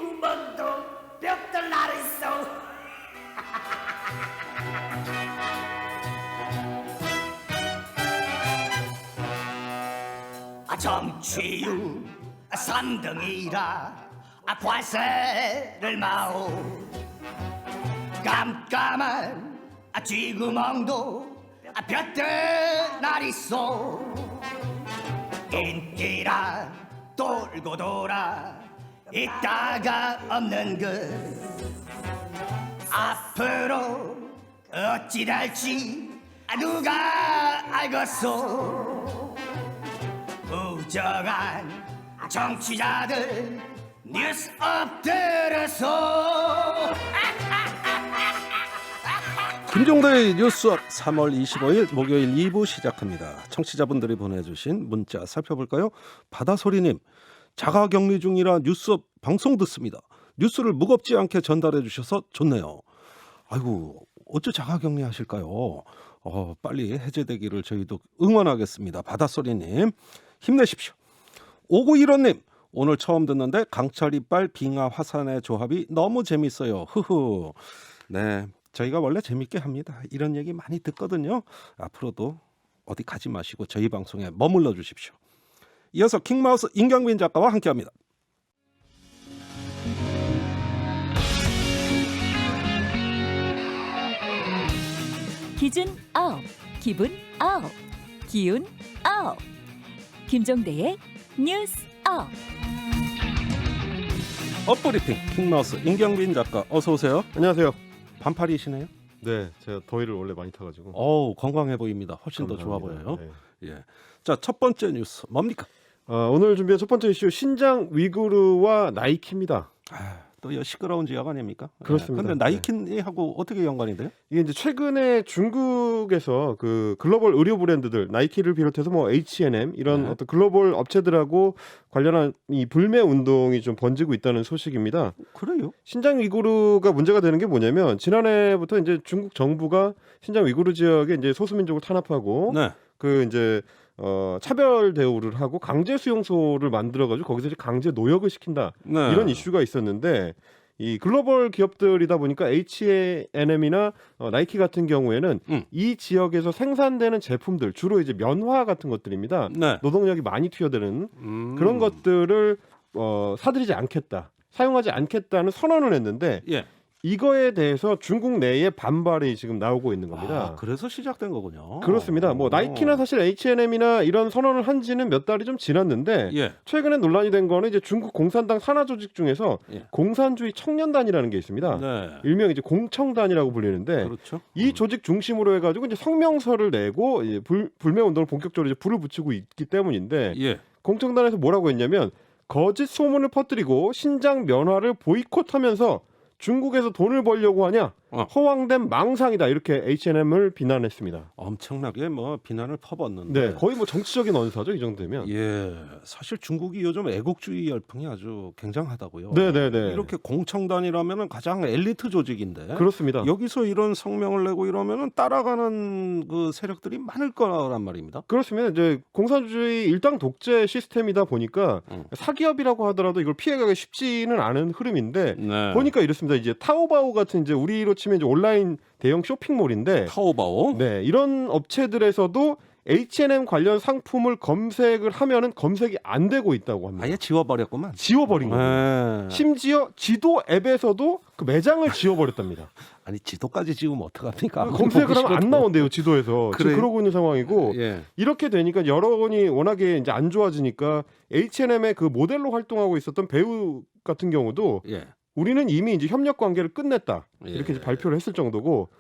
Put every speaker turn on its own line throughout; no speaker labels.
구멍도 뼈들 나르소. 정치유 선등이라 관세를 마오. 깜깜한 쥐구멍도 볕들 나리소. 인기라 돌고 돌아 있다가 없는 것. 앞으로 어찌 될지 누가 알겠소. 부정한 정치자들 뉴스 엎드려서.
김종대의 뉴스업 3월 25일 목요일 2부 시작합니다. 청취자분들이 보내주신 문자 살펴볼까요? 바다소리님, 자가격리 중이라 뉴스업 방송 듣습니다. 뉴스를 무겁지 않게 전달해 주셔서 좋네요. 아이고, 어째 자가격리 하실까요? 빨리 해제되기를 저희도 응원하겠습니다. 바다소리님 힘내십시오. 5915님, 오늘 처음 듣는데 강철 이빨 빙하 화산의 조합이 너무 재밌어요. 흐흐. 네, 저희가 원래 재밌게 합니다. 이런 얘기 많이 듣거든요. 앞으로도 어디 가지 마시고 저희 방송에 머물러 주십시오. 이어서 킹마우스 임경빈 작가와 함께합니다.
기준 아홉, 기분 아홉, 기운 아홉. 김종대의 뉴스 업.
업브리핑 킹마우스 임경빈 작가 어서 오세요.
안녕하세요.
반팔이시네요.
네, 제가 더위를 원래 많이 타가지고.
건강해 보입니다. 훨씬 더 좋아
감사합니다.
보여요.
네.
예. 자, 첫 번째 뉴스 뭡니까?
오늘 준비한 첫 번째 이슈 신장 위구르와 나이키입니다.
또 시끄러운 지역 아닙니까?
그렇습니다.
근데 나이키하고 어떻게 연관이 돼요?
이게 이제 최근에 중국에서 그 글로벌 의료 브랜드들 나이키를 비롯해서 뭐 H&M 이런
네.
어떤 글로벌 업체들하고 관련한 이 불매 운동이 좀 번지고 있다는 소식입니다.
그래요?
신장 위구르가 문제가 되는 게 뭐냐면 지난해부터 이제 중국 정부가 신장 위구르 지역에 이제 소수민족을 탄압하고
네.
그 이제 차별 대우를 하고 강제 수용소를 만들어 가지고 거기서 이제 강제 노역을 시킨다.
네.
이런 이슈가 있었는데 이 글로벌 기업들이다 보니까 H&M이나 나이키 같은 경우에는 이 지역에서 생산되는 제품들 주로 이제 면화 같은 것들입니다.
네.
노동력이 많이 투여되는 그런 것들을 사들이지 않겠다, 사용하지 않겠다는 선언을 했는데
예.
이거에 대해서 중국 내에 반발이 지금 나오고 있는 겁니다.
그래서 시작된 거군요.
그렇습니다. 뭐 나이키나 사실 H&M이나 이런 선언을 한 지는 몇 달이 좀 지났는데
예.
최근에 논란이 된 거는 이제 중국 공산당 산하 조직 중에서
예.
공산주의 청년단이라는 게 있습니다.
네.
일명 이제 공청단이라고 불리는데
그렇죠.
이 조직 중심으로 해가지고 이제 성명서를 내고 이제 불매 운동을 본격적으로 이제 불을 붙이고 있기 때문인데
예.
공청단에서 뭐라고 했냐면 거짓 소문을 퍼뜨리고 신장 면화를 보이콧하면서 중국에서 돈을 벌려고 하냐? 허황된 망상이다. 이렇게 H&M을 비난했습니다.
엄청나게 뭐 비난을 퍼붓는데.
네, 거의 뭐 정치적인 언사죠, 이 정도면.
예, 사실 중국이 요즘 애국주의 열풍이 아주 굉장하다고요.
네네네.
이렇게 공청단이라면은 가장 엘리트 조직인데.
그렇습니다.
여기서 이런 성명을 내고 이러면은 따라가는 그 세력들이 많을 거란 말입니다.
그렇습니다. 이제 공산주의 일당 독재 시스템이다 보니까 사기업이라고 하더라도 이걸 피해가기 쉽지는 않은 흐름인데
네.
보니까 이렇습니다. 이제 타오바오 같은 이제 우리로 치면 이제 온라인 대형 쇼핑몰인데
타오바오.
네, 이런 업체들에서도 H&M 관련 상품을 검색을 하면은 검색이 안 되고 있다고 합니다.
아예 지워버렸구만.
지워버린 거예요.
네.
심지어 지도 앱에서도 그 매장을 지워버렸답니다.
아니 지도까지 지우면 어떡합니까?
검색을 하면 안 나온대요, 지도에서. 지금
그래요?
그러고 있는 상황이고
예.
이렇게 되니까 여론이 워낙에 이제 안 좋아지니까 H&M의 그 모델로 활동하고 있었던 배우 같은 경우도
예.
우리는 이미 이제 협력 관계를 끝냈다
예.
이렇게 이제 발표를 했을 정도고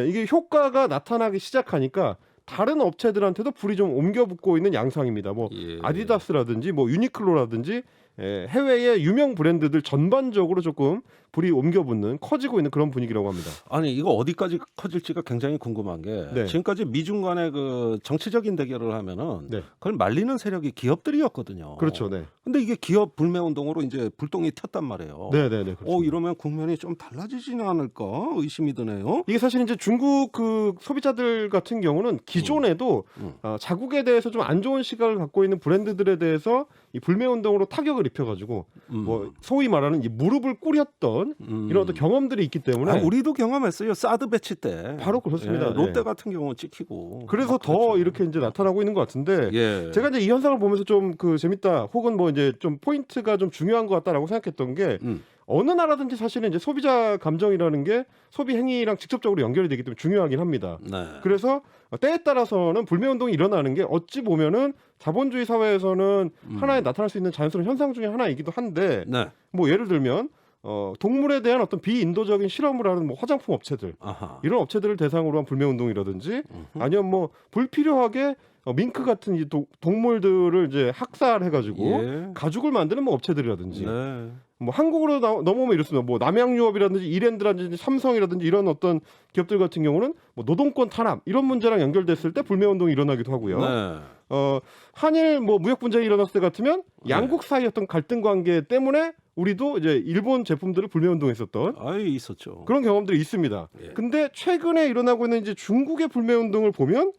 이게 효과가 나타나기 시작하니까 다른 업체들한테도 불이 좀 옮겨붙고 있는 양상입니다. 뭐
예.
아디다스라든지 뭐 유니클로라든지 해외의 유명 브랜드들 전반적으로 조금 불이 옮겨붙는 커지고 있는 그런 분위기라고 합니다.
아니 이거 어디까지 커질지가 굉장히 궁금한 게
네.
지금까지 미중 간의 그 정치적인 대결을 하면은
네.
그걸 말리는 세력이 기업들이었거든요.
그렇죠, 네,
근데 이게 기업 불매 운동으로 이제 불똥이 튀었단 말이에요.
네, 네, 네. 그렇습니다.
이러면 국면이 좀 달라지지는 않을까 의심이 드네요.
이게 사실 이제 중국 그 소비자들 같은 경우는 기존에도 자국에 대해서 좀 안 좋은 시각을 갖고 있는 브랜드들에 대해서 이 불매운동으로 타격을 입혀가지고 뭐 소위 말하는 이 무릎을 꿇였던 이런 어떤 경험들이 있기 때문에
우리도 경험했어요. 사드 배치 때.
바로 그렇습니다.
예, 롯데
네.
같은 경우는 찍히고.
그래서
막
더
그렇죠.
이렇게 이제 나타나고 있는 것 같은데
예.
제가 이제 이 현상을 보면서 좀 그 재밌다 혹은 뭐 이제 좀 포인트가 좀 중요한 것 같다라고 생각했던 게 어느 나라든지 사실은 이제 소비자 감정이라는 게 소비 행위랑 직접적으로 연결이 되기 때문에 중요하긴 합니다.
네.
그래서 때에 따라서는 불매운동이 일어나는 게 어찌 보면은 자본주의 사회에서는 하나의 나타날 수 있는 자연스러운 현상 중에 하나이기도 한데
네.
뭐 예를 들면 동물에 대한 어떤 비인도적인 실험을 하는 뭐 화장품 업체들
아하.
이런 업체들을 대상으로 한 불매운동이라든지 아니면 뭐 불필요하게 밍크 같은 이 동물들을 이제 학살해가지고
예.
가죽을 만드는 뭐 업체들이라든지
네.
뭐 한국으로 넘어오면 이렇습니다. 뭐 남양유업이라든지 이랜드라든지 삼성이라든지 이런 어떤 기업들 같은 경우는 뭐 노동권 탄압 이런 문제랑 연결됐을 때 불매운동이 일어나기도 하고요.
네.
한일 뭐 무역 분쟁이 일어났을 때 같으면 양국 사이 어떤 갈등 관계 때문에 우리도 이제 일본 제품들을 불매운동했었던
아이 있었죠.
그런 경험들이 있습니다.
예.
근데 최근에 일어나고 있는 이제 중국의 불매운동을 보면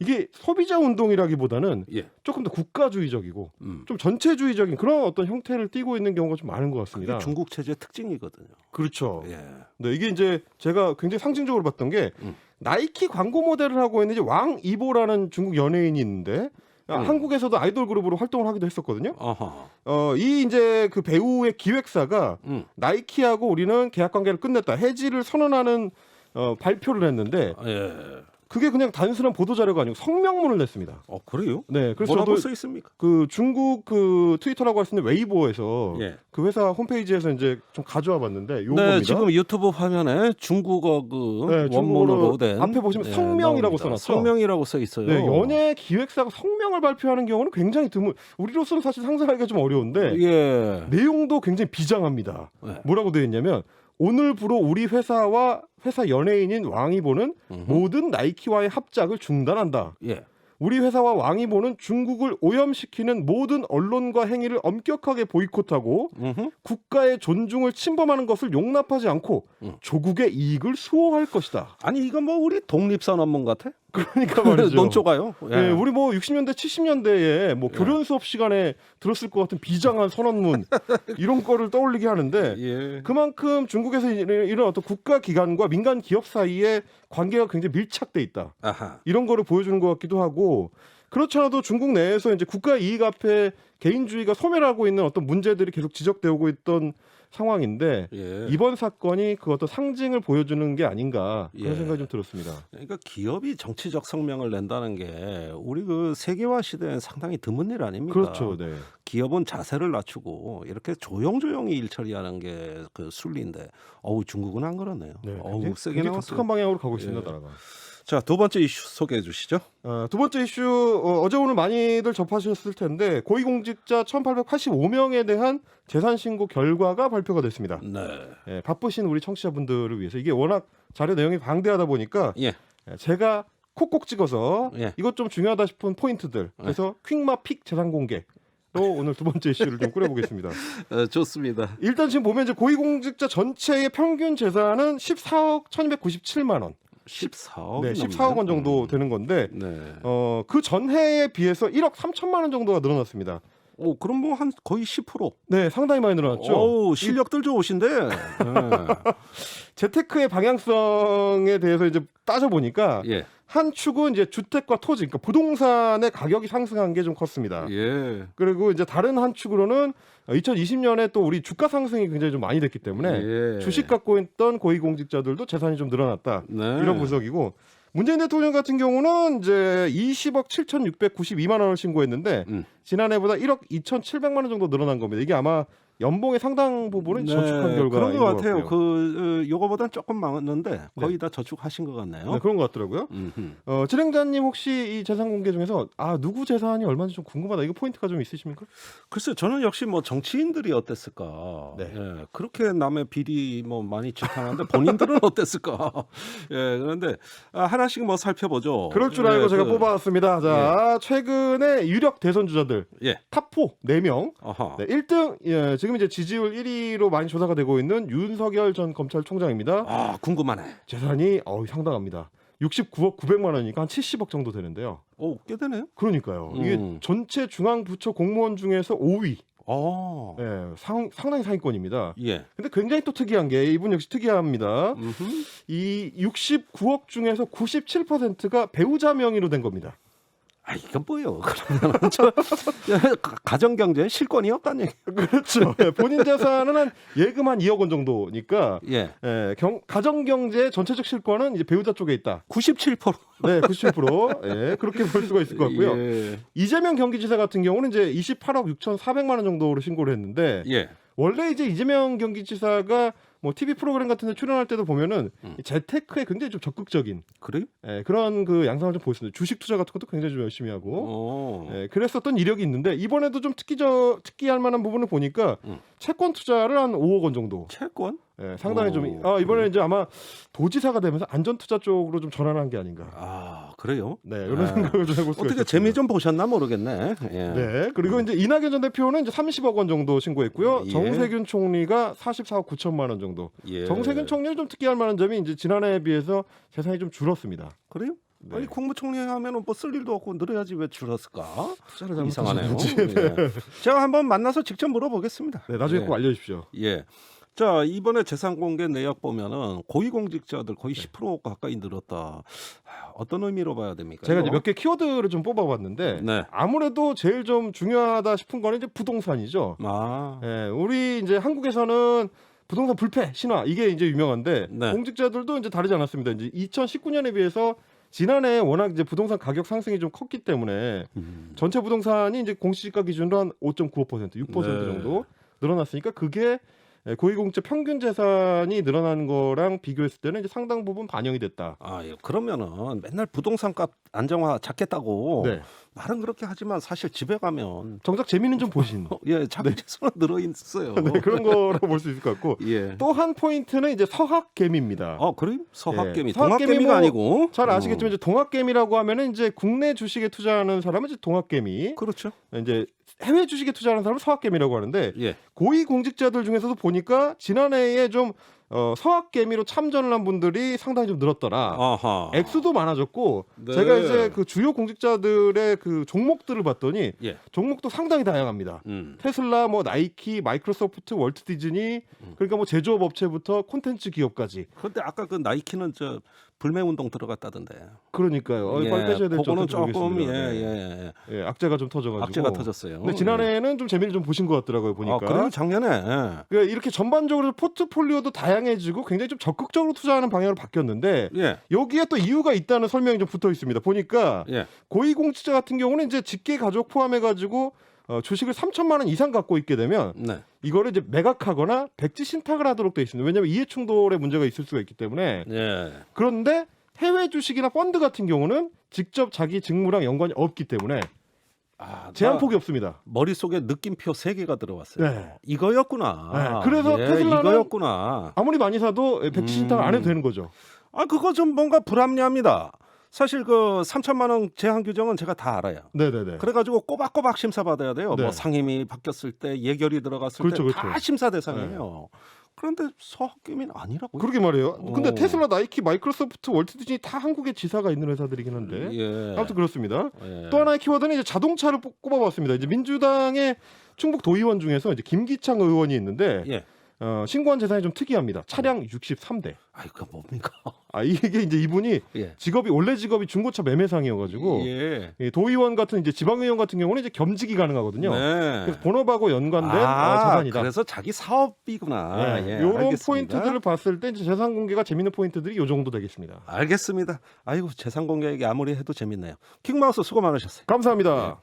이게 소비자 운동이라기보다는
예.
조금 더 국가주의적이고 좀 전체주의적인 그런 어떤 형태를 띠고 있는 경우가 좀 많은 것 같습니다.
그게 중국 체제의 특징이거든요.
그렇죠.
예.
네, 이게 이제 제가 굉장히 상징적으로 봤던 게 나이키 광고 모델을 하고 있는 이제 왕이보라는 중국 연예인이 있는데 한국에서도 아이돌 그룹으로 활동을 하기도 했었거든요.
아하.
이 이제 그 배우의 기획사가 나이키하고 우리는 계약 관계를 끝냈다 해지를 선언하는 발표를 했는데
예.
그게 그냥 단순한 보도 자료가 아니고 성명문을 냈습니다.
그래요?
네, 그래서
뭐라고
저도
써 있습니까?
그 중국 그 트위터라고 할 수 있는 웨이보에서
예.
그 회사 홈페이지에서 이제 좀 가져와 봤는데 요겁니다.
네, 지금 유튜브 화면에 중국어 그
네, 중국어로
원문으로 된
앞에 보시면 성명이라고
나옵니다.
써놨죠?
성명이라고 써 있어요.
네, 연예 기획사가 성명을 발표하는 경우는 굉장히 드문. 우리로서는 사실 상상하기가 좀 어려운데
예.
내용도 굉장히 비장합니다.
네.
뭐라고 되어 있냐면 오늘부로 우리 회사와 회사 연예인인 왕이보는 모든 나이키와의 합작을 중단한다.
예.
우리 회사와 왕이보는 중국을 오염시키는 모든 언론과 행위를 엄격하게 보이콧하고 국가의 존중을 침범하는 것을 용납하지 않고 조국의 이익을 수호할 것이다.
아니 이건 뭐 우리 독립선언문 같아?
그러니까 말이죠.
논조가요. 예.
네, 우리 뭐 60년대, 70년대에 뭐 교련 수업 시간에 들었을 것 같은 비장한 선언문 이런 거를 떠올리게 하는데
예.
그만큼 중국에서 이런 어떤 국가 기관과 민간 기업 사이에 관계가 굉장히 밀착돼 있다.
아하.
이런 거를 보여주는 것 같기도 하고 그렇지 않아도 중국 내에서 이제 국가 이익 앞에 개인주의가 소멸하고 있는 어떤 문제들이 계속 지적되어 오고 있던 상황인데
예.
이번 사건이 그 어떤 상징을 보여주는 게 아닌가 그런
예.
생각이 좀 들었습니다.
그러니까 기업이 정치적 성명을 낸다는 게 우리 그 세계화 시대엔 상당히 드문 일 아닙니까?
그렇죠. 네.
기업은 자세를 낮추고 이렇게 조용조용히 일 처리하는 게 그 순리인데 중국은 안 그러네요.
네,
세게
굉장히
나왔어요.
독특한 방향으로 가고 있습니다.
예.
나라가.
자, 두 번째 이슈 소개해 주시죠.
두 번째 이슈 어제 오늘 많이들 접하셨을 텐데 고위공직자 1,885명에 대한 재산 신고 결과가 발표가 됐습니다.
네.
예, 바쁘신 우리 청취자분들을 위해서 이게 워낙 자료 내용이 방대하다 보니까
예.
제가 콕콕 찍어서
예.
이것 좀 중요하다 싶은 포인트들 그래서 퀵마픽 재산 공개로 오늘 두 번째 이슈를 좀 꾸려보겠습니다.
좋습니다.
일단 지금 보면 이제 고위공직자 전체의 평균 재산은 14억 1,297만 원.
14억.
네, 14억 원 정도 되는 건데
네.
그 전해에 비해서 1억 3천만 원 정도가 늘어났습니다.
그럼 뭐 한 거의 10%.
네, 상당히 많이 늘어났죠.
실력들 좋으신데. 네.
재테크의 방향성에 대해서 이제 따져 보니까
예.
한 축은 이제 주택과 토지, 그러니까 부동산의 가격이 상승한 게 좀 컸습니다.
예.
그리고 이제 다른 한 축으로는 2020년에 또 우리 주가 상승이 굉장히 좀 많이 됐기 때문에
예.
주식 갖고 있던 고위공직자들도 재산이 좀 늘어났다.
네.
이런 분석이고 문재인 대통령 같은 경우는 이제 20억 7,692만 원을 신고했는데 지난해보다 1억 2,700만 원 정도 늘어난 겁니다. 이게 아마 연봉의 상당 부분은 저축한 결과인
그런 것 같아요.
같고요.
요거보단 조금 많았는데 거의 다 저축하신 것 같네요.
네, 그런 것 같더라고요. 진행자님 혹시 이 재산 공개 중에서 누구 재산이 얼마인지 좀 궁금하다. 이거 포인트가 좀 있으십니까?
글쎄 저는 역시 뭐 정치인들이 어땠을까.
네.
예, 그렇게 남의 비리 뭐 많이 지탄하는데 본인들은 어땠을까. 예, 그런데 하나씩 뭐 살펴보죠.
그럴 줄 알고
예,
제가 뽑아왔습니다. 자, 최근에 유력 대선 주자들
예.
탑4 4명.
아하.
네, 1등 지금 이제 지지율 1위로 많이 조사가 되고 있는 윤석열 전 검찰총장입니다.
궁금하네.
재산이 상당합니다. 69억 900만 원이니까 한 70억 정도 되는데요.
오, 꽤 되네요.
그러니까요. 이게 전체 중앙부처 공무원 중에서 5위.
어.
예, 상당히 상위권입니다.
예.
근데 굉장히 또 특이한 게 이분 역시 특이합니다.
음흠.
이 69억 중에서 97%가 배우자 명의로 된 겁니다.
아, 이건 뭐예요? 그러면 가정 경제 실권이 없다는 얘기.
그렇죠. 예, 본인 자산은 한 예금 한 2억 원 정도니까
예.
예, 가정 경제의 전체적 실권은 이제 배우자 쪽에 있다.
97%.
네, 97%. 예, 그렇게 볼 수가 있을 것 같고요.
예.
이재명 경기지사 같은 경우는 이제 28억 6,400만 원 정도로 신고를 했는데
예.
원래 이제 이재명 경기지사가 뭐 TV 프로그램 같은 데 출연할 때도 보면은 이 재테크에 굉장히 좀 적극적인
그래요?
예, 그런 그 양상을 좀 보였습니다. 주식 투자 같은 것도 굉장히 좀 열심히 하고
어.
예, 그랬었던 이력이 있는데 이번에도 좀 특이할 만한 부분을 보니까 채권 투자를 한 5억 원 정도
채권?
예, 상당히 좀
오,
이번에 이제 아마 도지사가 되면서 안전 투자 쪽으로 좀 전환한 게 아닌가.
아, 그래요?
네, 이런
아.
생각을 좀 해볼 수가
어떻게
있습니다.
재미 좀 보셨나 모르겠네. 예.
네, 그리고 이제 이낙연 전 대표는 이제 30억 원 정도 신고했고요.
예.
정세균 총리가 44억 9천만 원 정도.
예.
정세균 총리는 좀 특이할 만한 점이 이제 지난해에 비해서 재산이 좀 줄었습니다.
그래요?
네.
아니 국무총리 하면은 뭐 쓸 일도 없고 늘어야지 왜 줄었을까?
투자를
이상하네요.
잘못하셨는지.
예. 제가 한번 만나서 직접 물어보겠습니다.
네, 나중에
예.
꼭 알려주십시오.
예. 자, 이번에 재산 공개 내역 보면은 고위공직자들 거의 10% 가까이 늘었다. 어떤 의미로 봐야 됩니까?
제가 이제
이거?
몇 개 키워드를 좀 뽑아봤는데
네.
아무래도 제일 좀 중요하다 싶은 거는 이제 부동산이죠.
아.
예, 우리 이제 한국에서는 부동산 불패 신화 이게 이제 유명한데
네.
공직자들도 이제 다르지 않았습니다. 이제 2019년에 비해서 지난해 워낙 이제 부동산 가격 상승이 좀 컸기 때문에 전체 부동산이 이제 공시지가 기준으로 한 5.95%, 6%
네.
정도 늘어났으니까 그게 고위공직자 평균 재산이 늘어난 거랑 비교했을 때는 이제 상당 부분 반영이 됐다.
아, 예. 그러면은 맨날 부동산 값 안정화 찾겠다고
네.
말은 그렇게 하지만 사실 집에 가면
정작 재미는 좀 보신
예, 자본재산은 늘어 있어요.
네, 그런 거라고 볼 수 있을 것 같고
예.
또 한 포인트는 이제 서학개미입니다.
그래요? 서학개미.
예.
동학개미가
뭐
아니고.
잘 아시겠지만 이제 동학개미라고 하면은 이제 국내 주식에 투자하는 사람은 이제 동학개미,
그렇죠.
이제 해외 주식에 투자하는 사람은 서학개미라고 하는데
예.
고위 공직자들 중에서도 보니까 지난해에 좀 서학개미로 참전을 한 분들이 상당히 좀 늘었더라.
아하.
액수도 많아졌고
네.
제가 이제 그 주요 공직자들의 그 종목들을 봤더니
예.
종목도 상당히 다양합니다. 테슬라, 뭐 나이키, 마이크로소프트, 월트 디즈니, 그러니까 뭐 제조업 업체부터 콘텐츠 기업까지.
그런데 아까 그 나이키는 저 불매 운동 들어갔다던데.
그러니까요.
예,
빨리 빼셔야 될지
그거는
어떨지
조금
모르겠습니다. 네.
예.
예, 악재가 좀 터져가지고.
악재가 터졌어요.
근데 지난해에는 좀 재미를 좀 보신 것 같더라고요 보니까.
아, 그래요? 작년에. 예.
그러니까 이렇게 전반적으로 포트폴리오도 다양해지고 굉장히 좀 적극적으로 투자하는 방향으로 바뀌었는데
예.
여기에 또 이유가 있다는 설명이 좀 붙어 있습니다. 보니까
예.
고위공직자 같은 경우는 이제 직계 가족 포함해가지고 주식을 3천만 원 이상 갖고 있게 되면
네.
이거를 이제 매각하거나 백지 신탁을 하도록 돼 있습니다. 왜냐하면 이해 충돌의 문제가 있을 수가 있기 때문에.
예.
그런데 해외 주식이나 펀드 같은 경우는 직접 자기 직무랑 연관이 없기 때문에
아,
제한폭이 없습니다.
머릿속에 느낌표 3개가 들어왔어요.
네.
이거였구나.
네, 그래서
예,
테슬라는
이거였구나.
아무리 많이 사도 백지 신탁을 안 해도 되는 거죠.
아, 그거 좀 뭔가 불합리합니다. 사실 그 3천만 원 제한 규정은 제가 다 알아요.
네네네.
그래가지고 꼬박꼬박 심사 받아야 돼요.
네.
뭐 상임위 바뀌었을 때 예결위 들어갔을
그렇죠,
때 다
그렇죠.
심사 대상이에요. 그런데 서학개미는 아니라고요?
그러게 말이에요. 근데
어.
테슬라, 나이키, 마이크로소프트, 월트 디즈니 다 한국에 지사가 있는 회사들이긴 한데
예.
아무튼 그렇습니다.
예.
또 하나의 키워드는 이제 자동차를 꼽아봤습니다. 이제 민주당의 충북 도의원 중에서 이제 김기창 의원이 있는데
예.
신고한 재산이 좀 특이합니다. 차량 63대.
아이, 그 뭡니까?
이게 이제 이분이
예.
원래 직업이 중고차 매매상이어가지고
예.
이 도의원 같은 이제 지방의원 같은 경우는 이제 겸직이 가능하거든요.
네.
그래서 본업하고 연관된 자산이다.
그래서 자기 사업이구나.
네,
예,
이런
알겠습니다.
포인트들을 봤을 때 이제 재산 공개가 재밌는 포인트들이 이 정도 되겠습니다.
알겠습니다. 아이고, 재산 공개 얘기 아무리 해도 재밌네요. 킹마우스 수고 많으셨어요.
감사합니다.